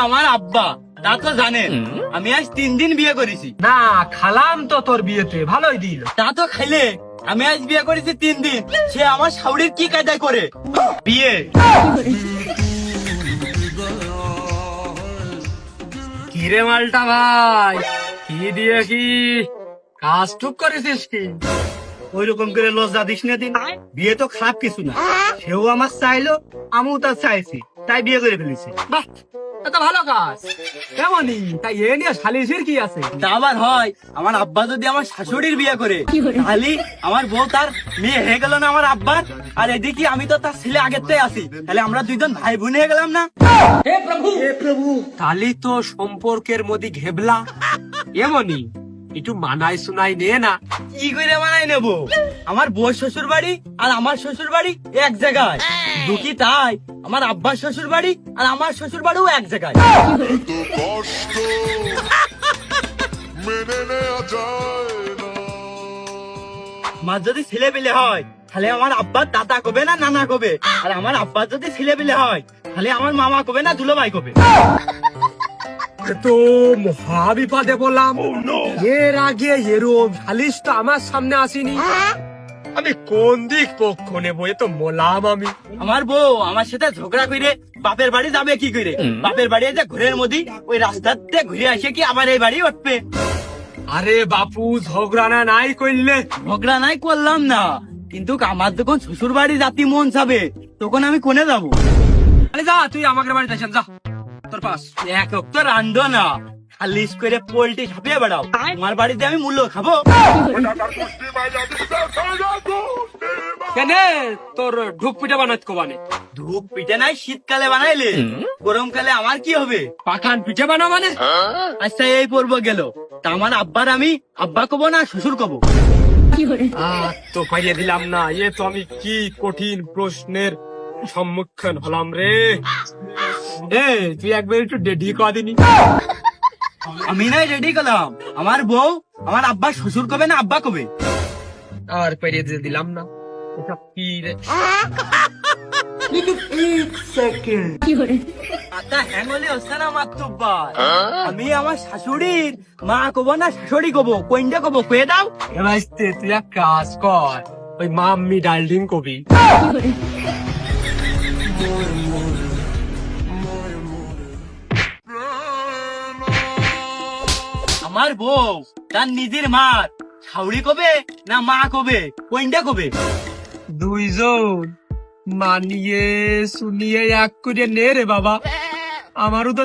আমার আব্বা, তা তো জানেন আমি আজ 3 দিন বিয়ে করেছি। না খালাম তো তোর বিয়েতে, ভালোই দিল। তা তো খাইলে আমি আজ বিয়ে করেছি 3 দিন, সে আমার শাউরির কি কায়দায় করে বিয়ে। কিরে মালটা ভাই, কি দিয়ে কি কাজ টুক করেছিস কি? ওই রকম করে লজ্জা দিস না দিন, বিয়ে তো খারাপ কিছু না, সেও আমার চাইলো আমিও তার চাইছি, তাই বিয়ে করে ফেলেছি। বাহ, এটা ভালো কাজ। কেমনই তাই এ নিয়ে সালিশের কি আছে? তা আবার হয়, আমার আব্বা যদি আমার শাশুড়ির বিয়ে করে তাহলে আমার বউ তার মেয়ে হয়ে গেল না আমার আব্বার, আর এদিকে আমি তো তার ছেলে আগের থেকে আছি, তাহলে আমরা দুইজন ভাই বোন হয়ে গেলাম না। হে প্রভু, তাহলে তো সম্পর্কের মধ্যে ঘেবলা। এমনই একটু মানায় শুনাই নে না। কি করে বানাই নেবো? আমার বউ শ্বশুর বাড়ি আর আমার শ্বশুর বাড়ি এক জায়গায়, দুটি তাই আমার আব্বার শ্বশুর বাড়ি আর আমার শ্বশুর বাড়িও এক জায়গায়। তো কষ্ট মেনে নেওয়া যায় না। আমার যদি ছেলে পেলে হয় তাহলে আমার আব্বার দাদা কবে না নানা কবে, আর আমার আব্বার যদি ছেলে পেলে হয় তাহলে আমার মামা কবে না দুলোভাই কবে। এ তো মহা বিপদে বললাম। এর আগে এরম সালিশ তো আমার সামনে আসেনি। আমি কোন দিক পক্ষ নেবো এ তো মোলাম আমি। আমার বউ আমার সাথে ঝগড়া করে বাপের বাড়ি যাবে কি করে? বাপের বাড়ি যে ঘুরের মধ্যে ওই রাস্তাতে ঘুরে আসে কি আবার এই বাড়ি উঠবে? আরে বাপু, ঝগড়া না নাই করলে ঝগড়া নাই করলাম না, কিন্তু আমার যখন শ্বশুর বাড়ি জাতি মন যাবে তখন আমি কোনে যাবো? আরে যা তুই আমাকে বাড়িতে আসেন, যা তোর পাস। এক তো রান্ধো না, খালিশ করে পোল্ট্রি ছাপিয়ে বেড়াও, আমার বাড়িতে আমি মূল্য খাবো? কেন তোর ঢুক পিঠা বানাত কোবানে? ধূপ পিঠে নাই শীতকালে বানাইলে, গরমকালে আমার কি হবে? পাখান পিঠে বানা মানে? আচ্ছা এই পর্ব গেল, তা আমার আব্বার আমি আব্বা কব না শ্বশুর কব? তো পাইয়ে দিলাম না, এ তো আমি কি কঠিন প্রশ্নের সম্মুখীন হলাম রে। এ তুই একবার একটু ডেডি কদিনি। আমি নাই রেডি করলাম, আমার বউ আমার আব্বা শ্বশুর কবে না আব্বা কবে? আর পাইয়ে দিয়ে দিলাম না, এটা কি রে? আচ্ছা হ্যাং হলে হচ্ছে না মাত্তুব্বার, আমি আমার শাশুড়ির মা কব না শাশুড়ি কব, কোনটা কব কয়ে দাও? এবার তুই এক কাজ কর, ওই মাম্মি ডার্লিং কবি। আমার বউ তার নিজের মা শাউড়ি কবে না মা কবে, কোনটা কবে? দুইজন মানিয়ে শুনিয়ে এক করে নে রে বাবা, আমারও তো